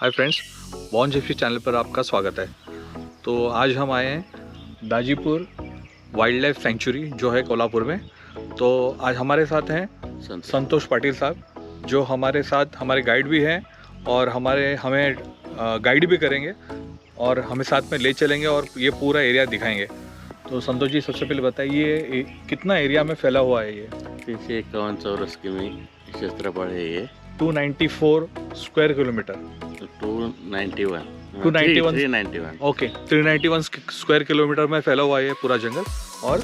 Hi friends, बॉन Gypsy channel पर आपका स्वागत है। तो आज हम आए हैं दाजीपुर वाइल्ड लाइफ सेंचुरी जो है कोल्हापुर में। तो आज हमारे साथ हैं संतोष पाटिल साहब, जो हमारे साथ हमारे गाइड भी हैं और हमें गाइड भी करेंगे और हमें साथ में ले चलेंगे और ये पूरा एरिया दिखाएंगे। तो संतोष जी, सबसे पहले बताइए कितना एरिया में फैला हुआ है ये? 351 चौरस किमी क्षेत्रफल है ये। 294 square kilometre. 391 okay, 391 square kilometre में फैला हुआ है ये पूरा जंगल। और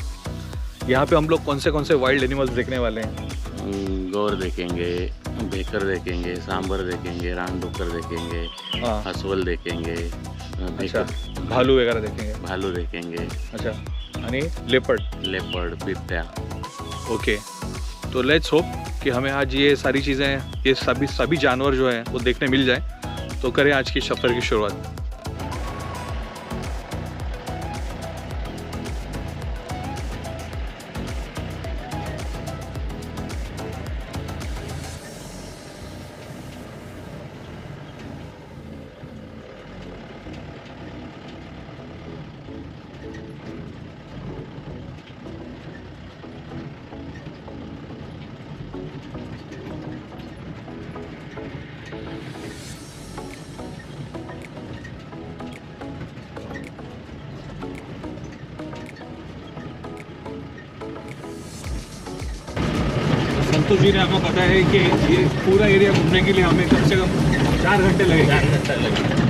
यहाँ पे हम लोग कौन से वाइल्ड एनिमल्स देखने वाले हैं? गौर देखेंगे, बेकर देखेंगे, सांबर देखेंगे, रानडुक्कर देखेंगे, हसवल देखेंगे। अच्छा, भालू वगैरह देखेंगे? भालू देखेंगे। अच्छा, आणि लेपर्ड, बिबट्या। ओके, तो लेट्स होप कि हमें आज ये सारी चीज़ें, ये सभी जानवर जो हैं वो देखने मिल जाएं। तो करें आज की सफ़र की शुरुआत। संतोष जी ने हमें बताया है कि ये पूरा एरिया घूमने के लिए हमें कम से कम 4 घंटे लगेंगे।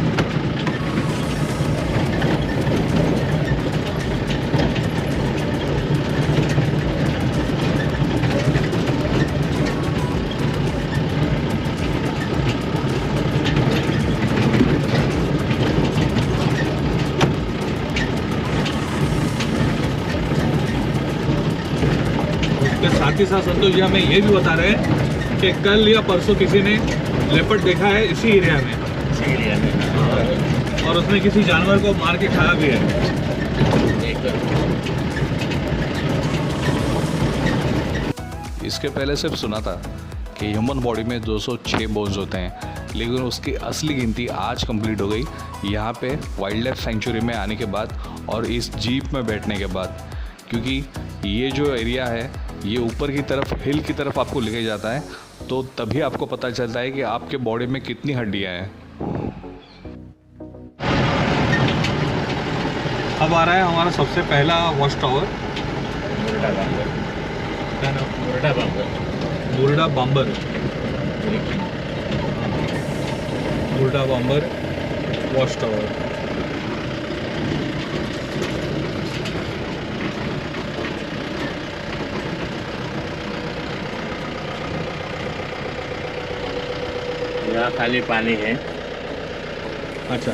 साथ ही साथ संतोष जी हमें ये भी बता रहे हैं कि कल या परसों किसी ने लेपर्ड देखा है इसी एरिया में। और उसने किसी जानवर को मार के खाया भी है। इसके पहले सिर्फ सुना था कि ह्यूमन बॉडी में 206 बोन्स होते हैं, लेकिन उसकी असली गिनती आज कंप्लीट हो गई यहाँ पे वाइल्ड लाइफ सेंचुरी में आने के बाद और इस जीप में बैठने के बाद। क्योंकि ये जो एरिया है ये ऊपर की तरफ, हिल की तरफ आपको लेके जाता है, तो तभी आपको पता चलता है कि आपके बॉडी में कितनी हड्डियां हैं। अब आ रहा है हमारा सबसे पहला वॉच टावर, मुर्डा बांबर वॉच टावर। यहाँ खाली पानी है। अच्छा,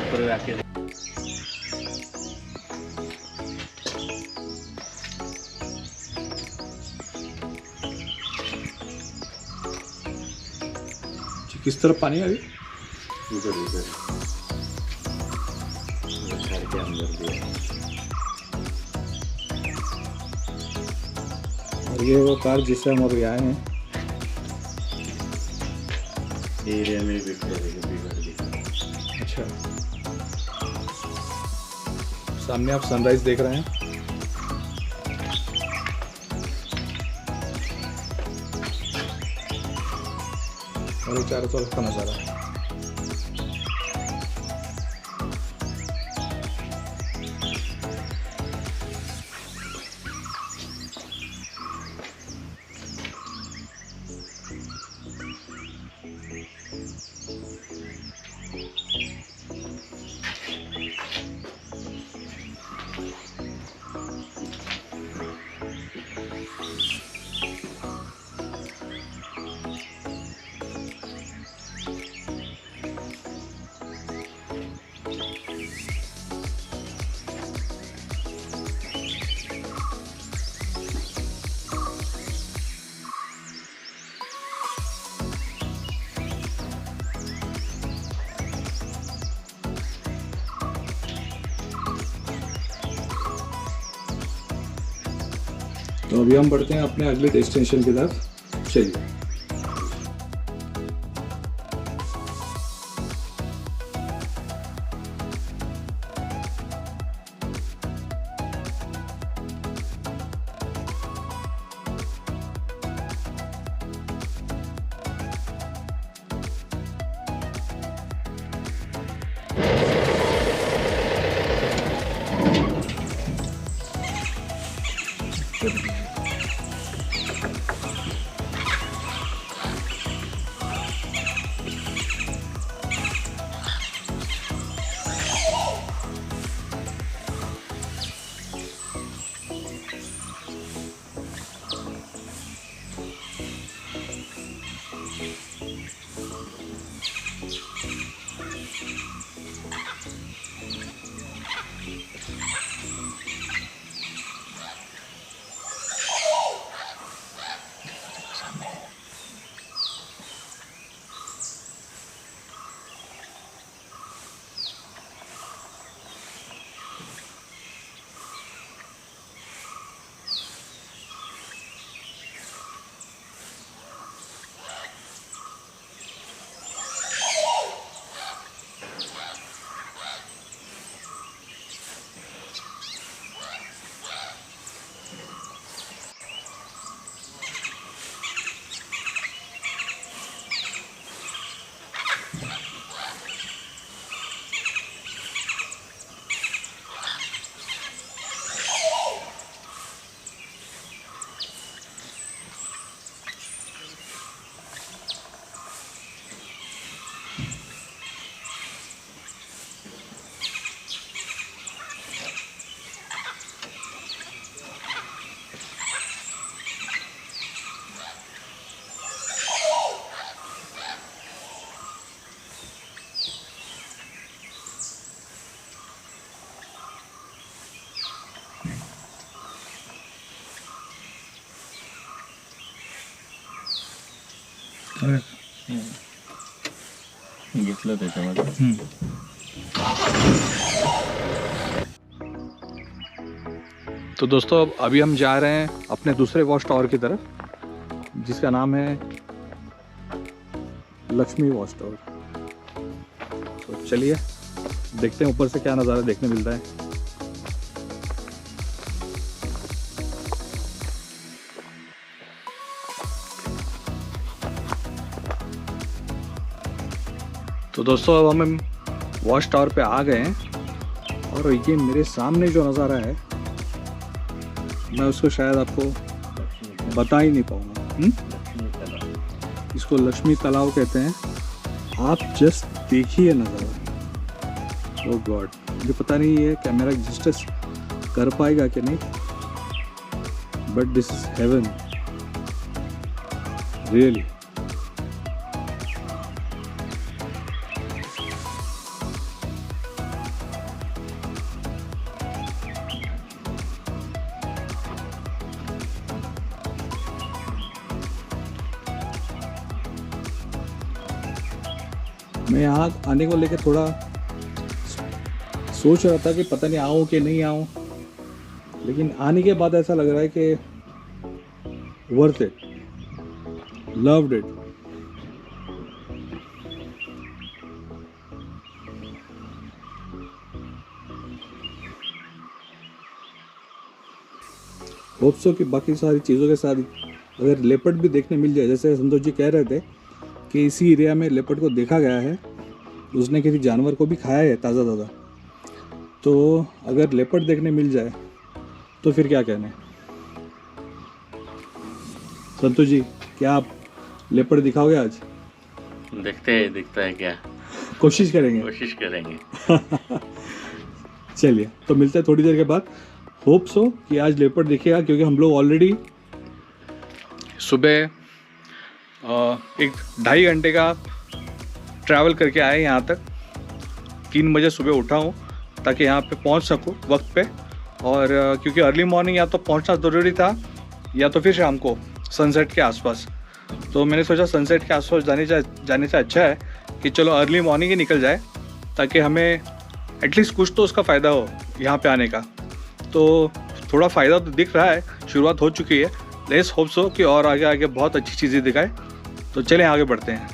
ऊपर जाके किस तरफ पानी है अभी? उधर घर के अंदर भी है। और ये वो कार जिससे हम अभी आए हैं, एरिया में भी। अच्छा, सामने आप सनराइज देख रहे हैं। और ये चारों तरफ का नज़ारा है। तो अभी हम बढ़ते हैं अपने अगले डेस्टिनेशन की तरफ। चलिए। घेतलं त्याच्यामध्ये. तो दोस्तों अभी हम जा रहे हैं अपने दूसरे वॉच टावर की तरफ, जिसका नाम है लक्ष्मी वॉच टावर। तो चलिए देखते हैं ऊपर से क्या नज़ारा देखने मिलता है। तो दोस्तों अब हम वॉच टावर पे आ गए हैं और ये मेरे सामने जो नज़ारा है मैं उसको शायद आपको बता ही नहीं पाऊँगा। इसको लक्ष्मी तालाब कहते हैं। आप जस्ट देखिए नज़ारा। ओह गॉड, मुझे पता नहीं ये कैमरा एग्जिस्ट कर पाएगा कि नहीं, but this is heaven really. मैं यहाँ आने को लेकर थोड़ा सोच रहा था कि पता नहीं आऊँ कि नहीं आऊँ, लेकिन आने के बाद ऐसा लग रहा है कि worth it, loved it. Hope so कि बाकी सारी चीज़ों के साथ अगर लेपर्ड भी देखने मिल जाए, जैसे संतोष जी कह रहे थे कि इसी एरिया में लेपर्ड को देखा गया है, उसने किसी जानवर को भी खाया है ताज़ा। तो अगर लेपर्ड देखने मिल जाए तो फिर क्या कहने। संतोष जी, क्या आप लेपर्ड दिखाओगे आज? देखते हैं दिखता है क्या, कोशिश करेंगे। कोशिश करेंगे। चलिए, तो मिलते हैं थोड़ी देर के बाद। होप सो कि आज लेपर्ड दिखेगा, क्योंकि हम लोग ऑलरेडी सुबह 1-2.5 घंटे का ट्रैवल करके आए यहाँ तक। 3 बजे सुबह उठा हूँ ताकि यहाँ पे पहुँच सकूँ वक्त पे, और क्योंकि अर्ली मॉर्निंग या तो पहुँचना ज़रूरी था या तो फिर शाम को सनसेट के आसपास। तो मैंने सोचा सनसेट के आसपास जाने से अच्छा है कि चलो अर्ली मॉर्निंग ही निकल जाए, ताकि हमें एटलीस्ट कुछ तो उसका फ़ायदा हो यहाँ पे आने का। तो थोड़ा फ़ायदा तो दिख रहा है, शुरुआत हो चुकी है। लेट्स होप सो कि और आगे बहुत अच्छी चीज़ें दिखाए। तो चलें आगे बढ़ते हैं।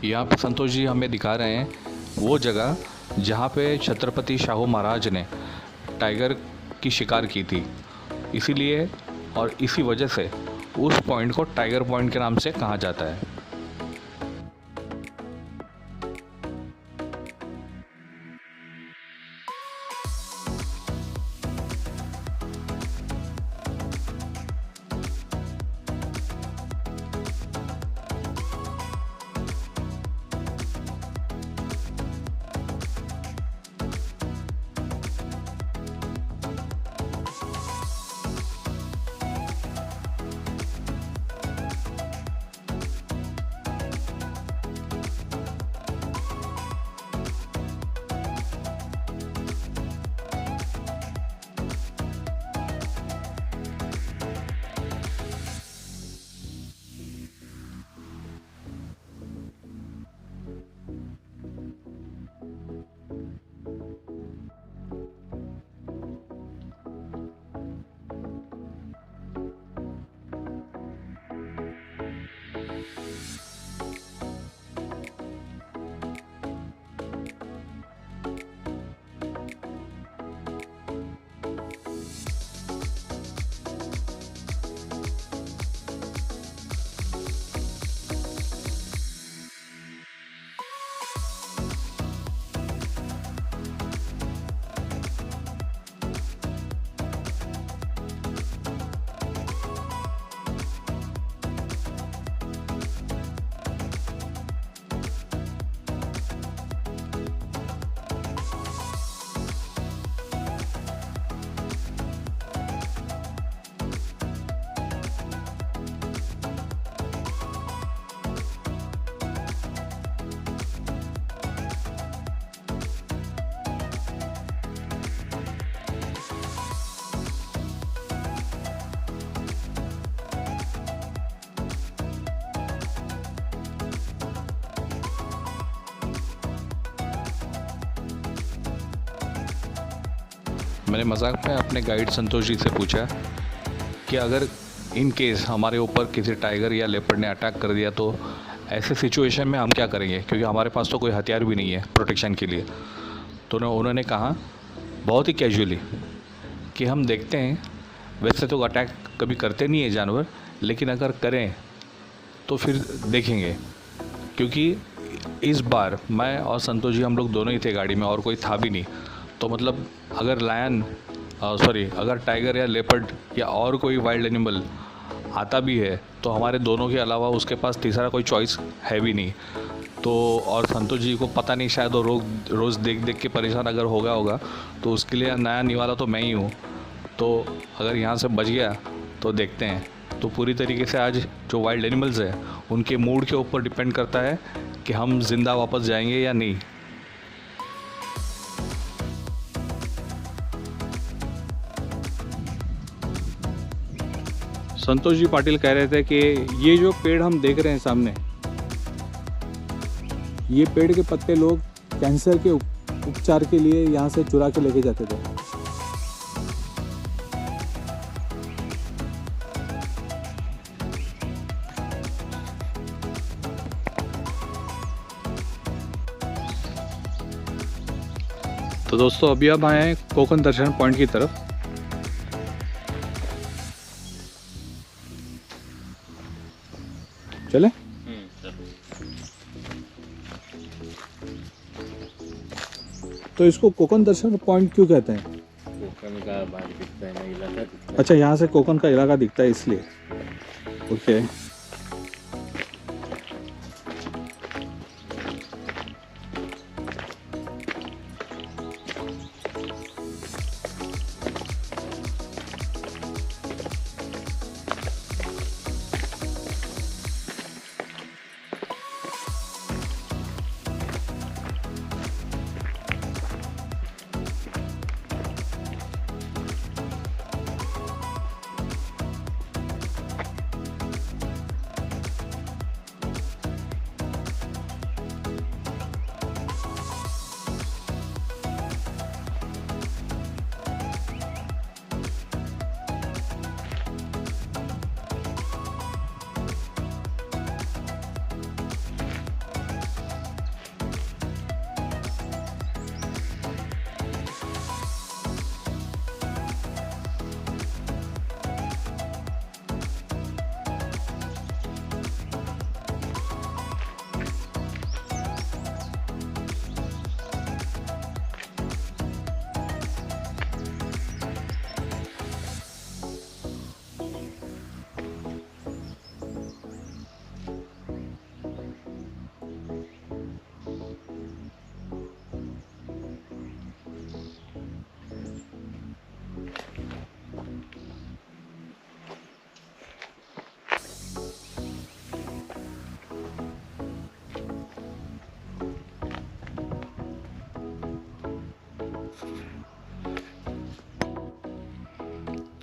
यहाँ पे संतोष जी हमें दिखा रहे हैं वो जगह जहाँ पे छत्रपति शाहू महाराज ने टाइगर की शिकार की थी, इसीलिए और इसी वजह से उस पॉइंट को टाइगर पॉइंट के नाम से कहा जाता है। मैंने मजाक में अपने गाइड संतोष जी से पूछा कि अगर इन केस हमारे ऊपर किसी टाइगर या लेपर्ड ने अटैक कर दिया तो ऐसे सिचुएशन में हम क्या करेंगे, क्योंकि हमारे पास तो कोई हथियार भी नहीं है प्रोटेक्शन के लिए। तो उन्होंने कहा बहुत ही कैजुअली कि हम देखते हैं, वैसे तो अटैक कभी करते नहीं है जानवर, लेकिन अगर करें तो फिर देखेंगे। क्योंकि इस बार मैं और संतोष जी हम लोग दोनों ही थे गाड़ी में और कोई था भी नहीं, तो मतलब अगर अगर टाइगर या लेपर्ड या और कोई वाइल्ड एनिमल आता भी है तो हमारे दोनों के अलावा उसके पास तीसरा कोई चॉइस है भी नहीं। तो और संतोष जी को पता नहीं, शायद वो रोज़ देख देख के परेशान अगर होगा तो उसके लिए नया निवाला तो मैं ही हूँ। तो अगर यहाँ से बच गया तो देखते हैं। तो पूरी तरीके से आज जो वाइल्ड एनिमल्स हैं उनके मूड के ऊपर डिपेंड करता है कि हम ज़िंदा वापस जाएंगे या नहीं। संतोष जी पाटिल कह रहे थे कि ये जो पेड़ हम देख रहे हैं सामने, ये पेड़ के पत्ते लोग कैंसर के उपचार के लिए यहाँ से चुरा के लेके जाते थे। तो दोस्तों अभी अब आए हैं कोकन दर्शन पॉइंट की तरफ। चले? तो इसको कोकन दर्शन पॉइंट क्यों कहते हैं? कोकन का बाहर दिखता है ना इलाका। अच्छा, यहाँ से कोकन का इलाका दिखता है इसलिए। ओके।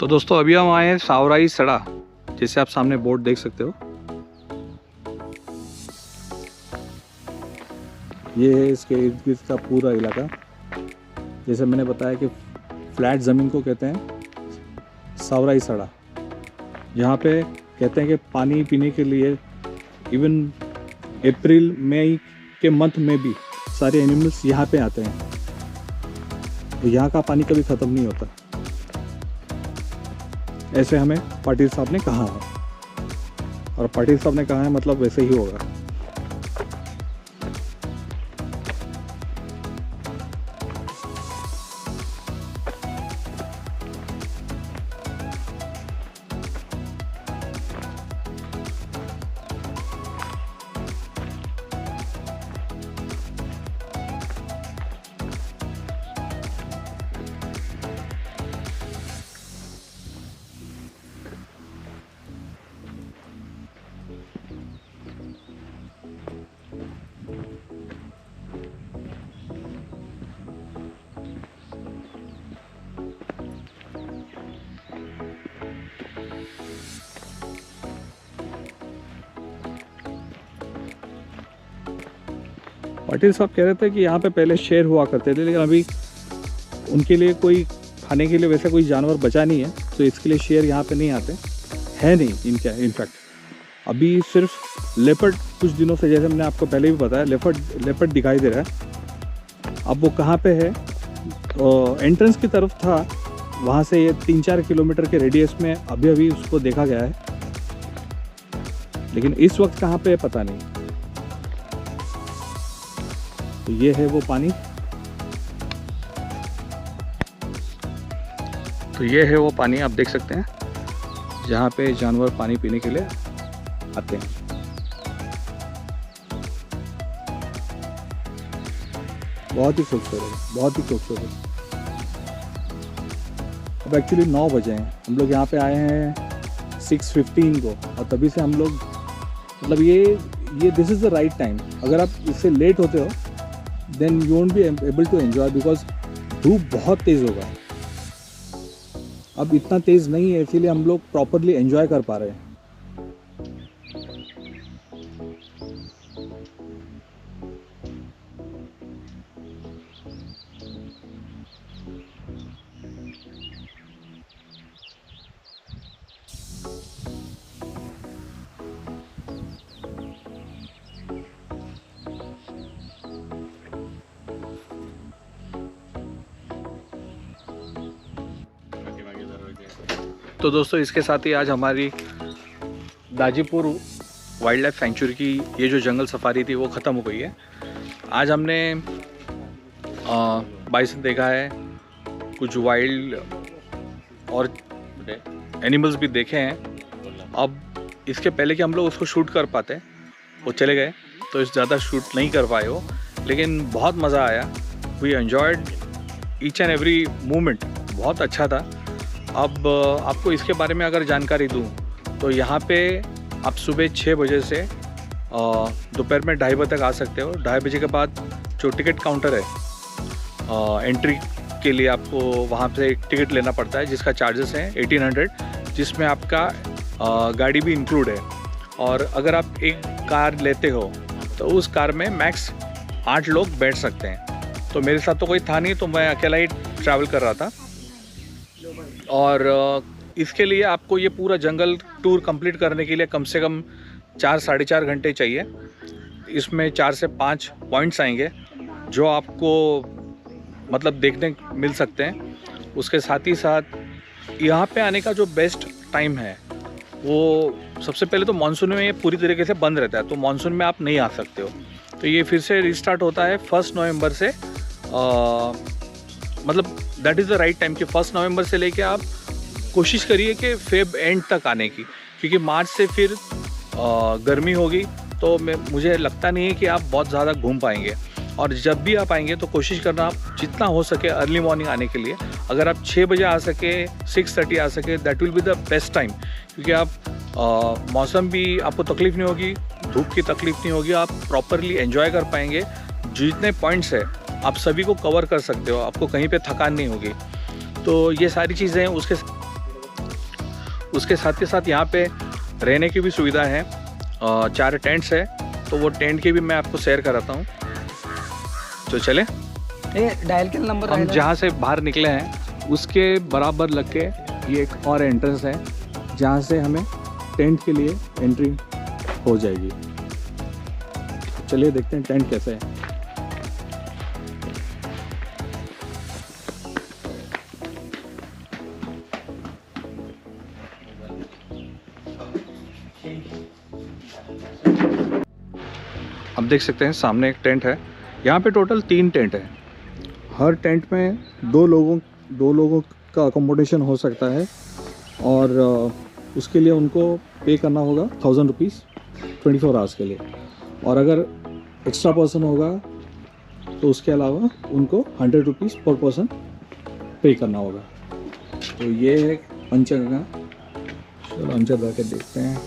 तो दोस्तों अभी हम आए हैं सावराई सड़ा, जैसे आप सामने बोर्ड देख सकते हो। ये है इसके इर्द गिर्द का पूरा इलाका। जैसे मैंने बताया कि फ्लैट ज़मीन को कहते हैं सावराई सड़ा। यहाँ पे कहते हैं कि पानी पीने के लिए इवन अप्रैल मई के मंथ में भी सारे एनिमल्स यहाँ पे आते हैं। तो यहाँ का पानी कभी ख़त्म नहीं होता, ऐसे हमें पाटिल साहब ने कहा है। और पाटिल साहब ने कहा है मतलब वैसे ही होगा। पाटिल साहब कह रहे थे कि यहाँ पे पहले शेर हुआ करते थे, लेकिन अभी उनके लिए कोई खाने के लिए वैसा कोई जानवर बचा नहीं है, तो इसके लिए शेर यहाँ पे नहीं आते हैं नहीं इनका। इनफैक्ट अभी सिर्फ लेपर्ड कुछ दिनों से, जैसे मैंने आपको पहले भी बताया, लेपर्ड दिखाई दे रहा है। अब वो कहाँ पे है? एंट्रेंस की तरफ था, वहाँ से ये 3-4 किलोमीटर के रेडियस में अभी उसको देखा गया है, लेकिन इस वक्त कहाँ पे है पता नहीं। तो ये है वो पानी, तो ये है वो पानी आप देख सकते हैं, जहाँ पे जानवर पानी पीने के लिए आते हैं। बहुत ही खूबसूरत है, बहुत ही खूबसूरत। अब एक्चुअली 9 बजे हैं, हम लोग यहाँ पे आए हैं 6:15 को, और तभी से हम लोग मतलब ये this is the right time. अगर आप इससे लेट होते हो then you won't be able to enjoy, because धूप बहुत तेज़ होगा। अब इतना तेज़ नहीं है, इसीलिए हम लोग प्रॉपरली एंजॉय कर पा रहे हैं। तो दोस्तों इसके साथ ही आज हमारी दाजीपुर वाइल्ड लाइफ सेंचुरी की ये जो जंगल सफारी थी वो ख़त्म हो गई है। आज हमने बाइसन देखा है, कुछ वाइल्ड और एनिमल्स भी देखे हैं। अब इसके पहले कि हम लोग उसको शूट कर पाते, वो चले गए, तो इस ज़्यादा शूट नहीं कर पाए वो, लेकिन बहुत मज़ा आया। We enjoyed each and every moment, बहुत अच्छा था। अब आपको इसके बारे में अगर जानकारी दूं तो यहाँ पे आप सुबह 6 बजे से दोपहर में 2:30 बजे तक आ सकते हो। 2:30 बजे के बाद जो टिकट काउंटर है एंट्री के लिए, आपको वहाँ से एक टिकट लेना पड़ता है जिसका चार्जेस है 1800, जिसमें आपका गाड़ी भी इंक्लूड है। और अगर आप एक कार लेते हो तो उस कार में मैक्स 8 लोग बैठ सकते हैं। तो मेरे साथ तो कोई था नहीं, तो मैं अकेला ही ट्रैवल कर रहा था। और इसके लिए आपको ये पूरा जंगल टूर कंप्लीट करने के लिए कम से कम 4-4.5 घंटे चाहिए। इसमें 4 से 5 पॉइंट्स आएंगे जो आपको मतलब देखने मिल सकते हैं। उसके साथ ही साथ यहाँ पे आने का जो बेस्ट टाइम है वो सबसे पहले तो मानसून में ये पूरी तरीके से बंद रहता है, तो मानसून में आप नहीं आ सकते हो। तो ये फिर से रिस्टार्ट होता है 1 नवंबर से। मतलब that is the right time कि 1 नवंबर से लेके आप कोशिश करिए कि फेब एंड तक आने की, क्योंकि मार्च से फिर गर्मी होगी, तो मुझे लगता नहीं है कि आप बहुत ज़्यादा घूम पाएंगे। और जब भी आप आएंगे तो कोशिश करना आप जितना हो सके अर्ली मॉर्निंग आने के लिए। अगर आप 6 बजे आ सके, 6:30 आ सके, that will be the best time, क्योंकि आप मौसम भी आपको तकलीफ़ नहीं होगी, धूप की तकलीफ़ नहीं होगी, आप प्रॉपरली एंजॉय कर पाएंगे। जितने पॉइंट्स है आप सभी को कवर कर सकते हो, आपको कहीं पे थकान नहीं होगी। तो ये सारी चीज़ें उसके उसके साथ ही साथ यहाँ पे रहने की भी सुविधा है, 4 टेंट्स है, तो वो टेंट की भी मैं आपको शेयर कराता हूँ। तो चले, ये डायल के नंबर हम जहाँ से बाहर निकले हैं उसके बराबर लग के ये एक और एंट्रेंस है जहाँ से हमें टेंट के लिए एंट्री हो जाएगी। चलिए देखते हैं टेंट कैसे है। आप देख सकते हैं सामने एक टेंट है। यहाँ पे टोटल 3 टेंट है। हर टेंट में दो लोगों का अकोमोडेशन हो सकता है और उसके लिए उनको पे करना होगा 1000 रुपीज़ 24 आवर्स के लिए, और अगर एक्स्ट्रा पर्सन होगा तो उसके अलावा उनको 100 रुपीज़ पर पर्सन पे करना होगा। तो ये है पंचगंगा। चलो अंदर जाके देखते हैं।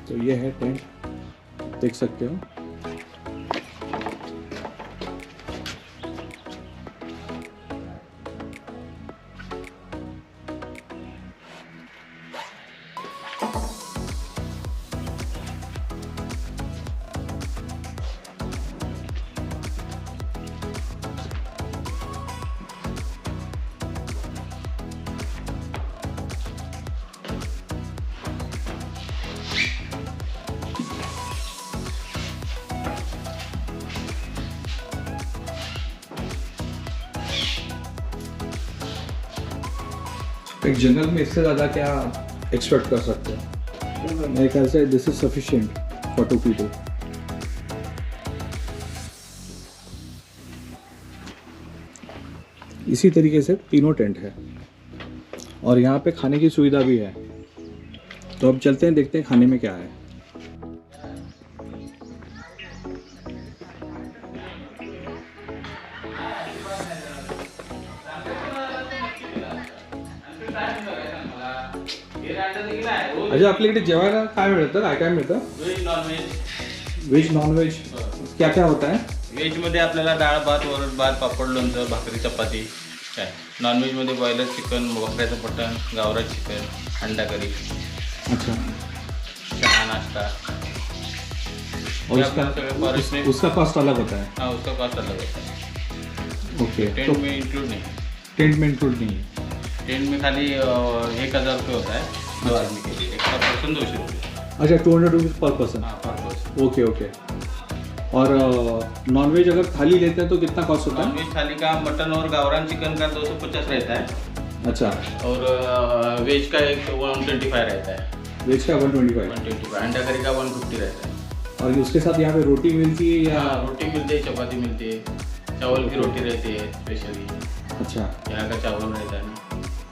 तो ये है टेंट, देख सकते हो। एक जंगल में इससे ज़्यादा क्या एक्सपेक्ट कर सकते हैं। मेरे ख्याल से this is sufficient for 2 people. इसी तरीके से तीनों टेंट है और यहाँ पे खाने की सुविधा भी है। तो अब चलते हैं, देखते हैं खाने में क्या है। अच्छा, आपल्याकडे जेवायला काय मिळतं? काय मिळतं? Veg non veg. व्हेज नॉनव्हेज क्या क्या होता है? व्हेजमध्ये आपल्याला डाळ भात, वरण भात, पापड, लोणचं, भाकरी, चपाती काय। नॉनव्हेजमध्ये बॉयलर चिकन, बकऱ्याचं मटण, गावरान चिकन, अंडा करी, अच्छा, चहा नाश्ता। और ये अपना सगळं फॉरेस्ट में उसका कॉस्ट अलग होता है? हाँ, उसका कॉस्ट अलग होता है। ओके, टेंट में इंक्लूड नहीं। टेंट में इंक्लूड नहीं है। टेंट में खाली 1000 रुपये होता है 2 आदमी के लिए, एक्स्ट्रा पर्सन 200 रुपये। अच्छा, 200 रुपीज़ पर पर्सन। हाँ, पर पर्सन। Okay okay. और नॉनवेज अगर थाली लेते हैं तो कितना कॉस्ट होता है? नॉनवेज थाली का मटन और गावरान चिकन का 250 रहता है, अच्छा, और वेज का एक 125 रहता है। वेज का 125। 125, अंडा करी का 150 रहता है। और उसके साथ यहाँ पे रोटी मिलती है या? हाँ, रोटी मिलती है, चपाती मिलती है, चावल की रोटी रहती है स्पेशली। अच्छा, यहाँ का चावल रहता है ना।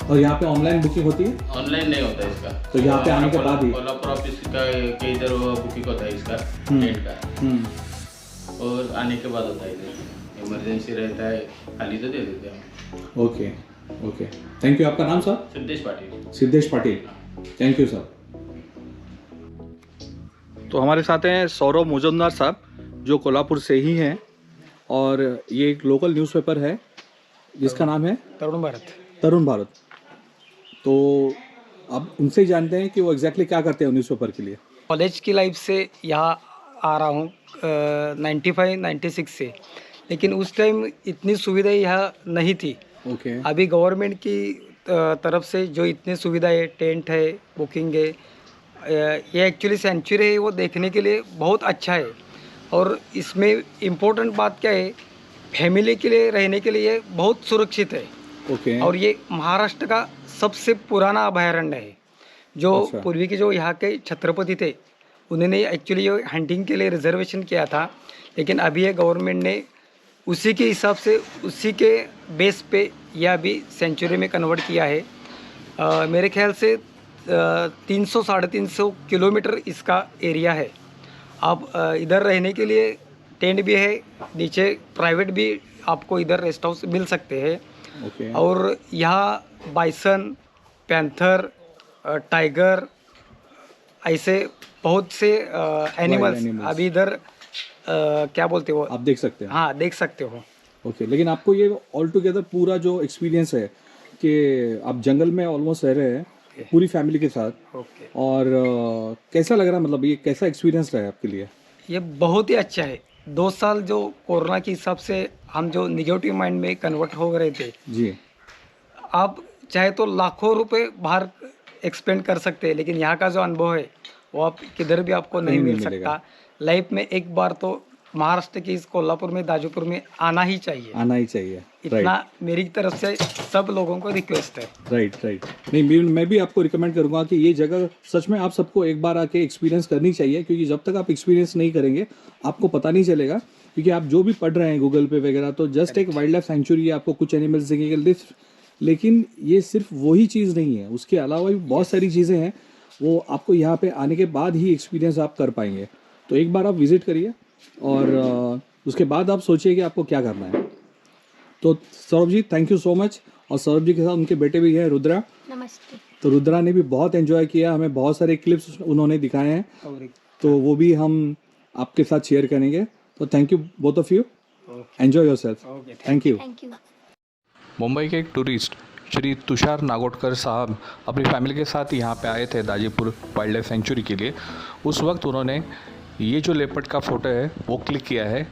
और यहाँ पे ऑनलाइन बुकिंग होती है? ऑनलाइन नहीं होता है इसका। तो यहाँ पे आने के बाद ही? कोल्हापुर ऑफिस का के इधर बुकिंग होता है इसका टेंट का, और आने के बाद होता है इधर। इमरजेंसी रहता है खाली तो दे देते हैं। Okay okay, thank you. आपका नाम sir? Siddhesh Patil. Siddhesh Patil, thank you sir. तो हमारे साथ हैं सौरभ मुजुमदार साहब, जो कोल्हापुर से ही हैं, और ये एक लोकल न्यूज़पेपर है जिसका नाम है तरुण भारत। तरुण भारत। तो आप उनसे ही जानते हैं कि वो एग्जैक्टली क्या करते हैं न्यूज़पेपर के लिए। कॉलेज की लाइफ से यहाँ आ रहा हूँ 95-96 से, लेकिन उस टाइम इतनी सुविधाएं यहाँ नहीं थी। ओके, अभी गवर्नमेंट की तरफ से जो इतनी सुविधाएं, टेंट है, बुकिंग है, ये एक्चुअली सेंचुरी है, वो देखने के लिए बहुत अच्छा है। और इसमें इम्पोर्टेंट बात क्या है, फैमिली के लिए रहने के लिए बहुत सुरक्षित है। ओके। और ये महाराष्ट्र का सबसे पुराना अभयारण्य है। जो अच्छा। पूर्वी के जो यहाँ के छत्रपति थे, उन्होंने एक्चुअली ये हंटिंग के लिए रिजर्वेशन किया था, लेकिन अभी ये गवर्नमेंट ने उसी के हिसाब से, उसी के बेस पे यह अभी सेंचुरी में कन्वर्ट किया है। मेरे ख्याल से 300-350 किलोमीटर इसका एरिया है। अब इधर रहने के लिए टेंट भी है, नीचे प्राइवेट भी आपको इधर रेस्ट हाउस मिल सकते हैं। ओके। और यहाँ बाइसन, पैंथर, टाइगर, ऐसे बहुत से एनिमल्स animals। अभी इधर क्या बोलते हो, आप देख सकते हैं। हाँ देख सकते हो। ओके, लेकिन आपको ये ऑल टुगेदर पूरा जो एक्सपीरियंस है, कि आप जंगल में ऑलमोस्ट रह रहे हैं पूरी फैमिली के साथ, ओके। और कैसा लग रहा है, मतलब ये कैसा एक्सपीरियंस रहा है आपके लिए? ये बहुत ही अच्छा है। 2 साल जो कोरोना के हिसाब से हम जो निगेटिव माइंड में कन्वर्ट हो रहे थे, जी आप चाहे तो लाखों रुपए बाहर एक्सपेंड कर सकते हैं, लेकिन यहाँ का जो अनुभव है वो आप किधर भी आपको नहीं कहीं नहीं मिल मिलेगा। सकता। लाइफ में एक बार तो महाराष्ट्र के इस कोल्हापुर में, दाजूपुर में आना ही चाहिए। आना ही चाहिए। इतना मेरी तरफ से सब लोगों को रिक्वेस्ट है। राइट। नहीं, मैं भी आपको रिकमेंड करूंगा कि ये जगह सच में आप सबको एक बार आके एक्सपीरियंस करनी चाहिए, क्योंकि जब तक आप एक्सपीरियंस नहीं करेंगे आपको पता नहीं चलेगा। क्योंकि आप जो भी पढ़ रहे हैं गूगल पे वगैरह, तो जस्ट एक वाइल्ड लाइफ सेंचुरी है, आपको कुछ एनिमल्स दिखेंगे, लेकिन ये सिर्फ वही चीज़ नहीं है, उसके अलावा भी बहुत सारी चीज़ें हैं, वो आपको यहाँ पे आने के बाद ही एक्सपीरियंस आप कर पाएंगे। तो एक बार आप विजिट करिए और उसके बाद आप सोचिए कि आपको क्या करना है। तो Saurabh ji, thank you so much. और सौरभ जी के साथ उनके बेटे भी हैं, रुद्रा। नमस्ते। तो रुद्रा ने भी बहुत एंजॉय किया, हमें बहुत सारे क्लिप्स उन्होंने दिखाए हैं, तो वो भी हम आपके साथ शेयर करेंगे। तो thank you both of you, enjoy yourself. Thank you. Thank you. Mumbai के एक टूरिस्ट श्री तुषार नागोडकर साहब अपनी फैमिली के साथ यहाँ पे आए थे दाजीपुर वाइल्ड लाइफ सेंचुरी के लिए। उस वक्त उन्होंने ये जो लेपर्ड का फ़ोटो है वो क्लिक किया है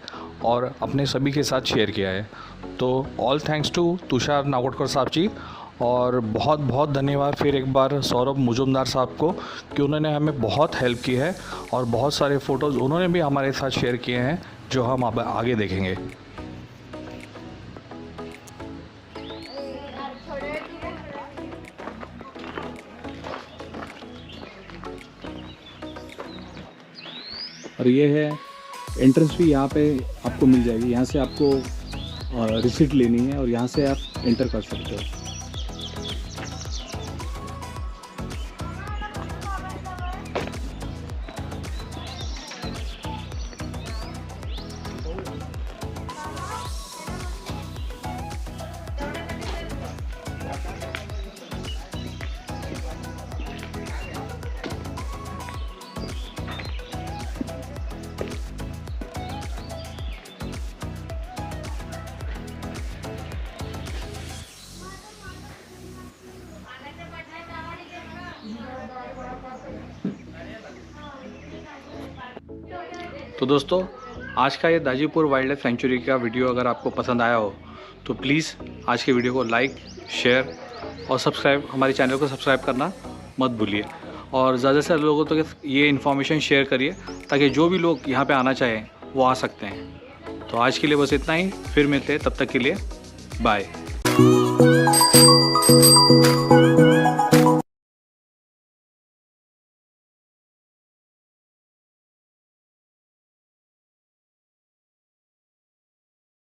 और अपने सभी के साथ शेयर किया है। तो ऑल थैंक्स टू तुषार नागोडकर साहब जी, और बहुत बहुत धन्यवाद फिर एक बार सौरभ मुजुमदार साहब को कि उन्होंने हमें बहुत हेल्प की है और बहुत सारे फ़ोटोज़ उन्होंने भी हमारे साथ शेयर किए हैं जो हम अब आगे देखेंगे। और ये है एंट्रेंस भी, यहाँ पे आपको मिल जाएगी। यहाँ से आपको रिसीट लेनी है और यहाँ से आप एंटर कर सकते हो। तो दोस्तों, आज का ये दाजीपुर वाइल्ड लाइफ सेंचुरी का वीडियो अगर आपको पसंद आया हो तो प्लीज़ आज के वीडियो को लाइक, शेयर और सब्सक्राइब, हमारे चैनल को सब्सक्राइब करना मत भूलिए। और ज़्यादा से ज़्यादा लोगों तक ये इन्फॉर्मेशन शेयर करिए ताकि जो भी लोग यहाँ पे आना चाहें वो आ सकते हैं। तो आज के लिए बस इतना ही, फिर मिलते हैं, तब तक के लिए बाय।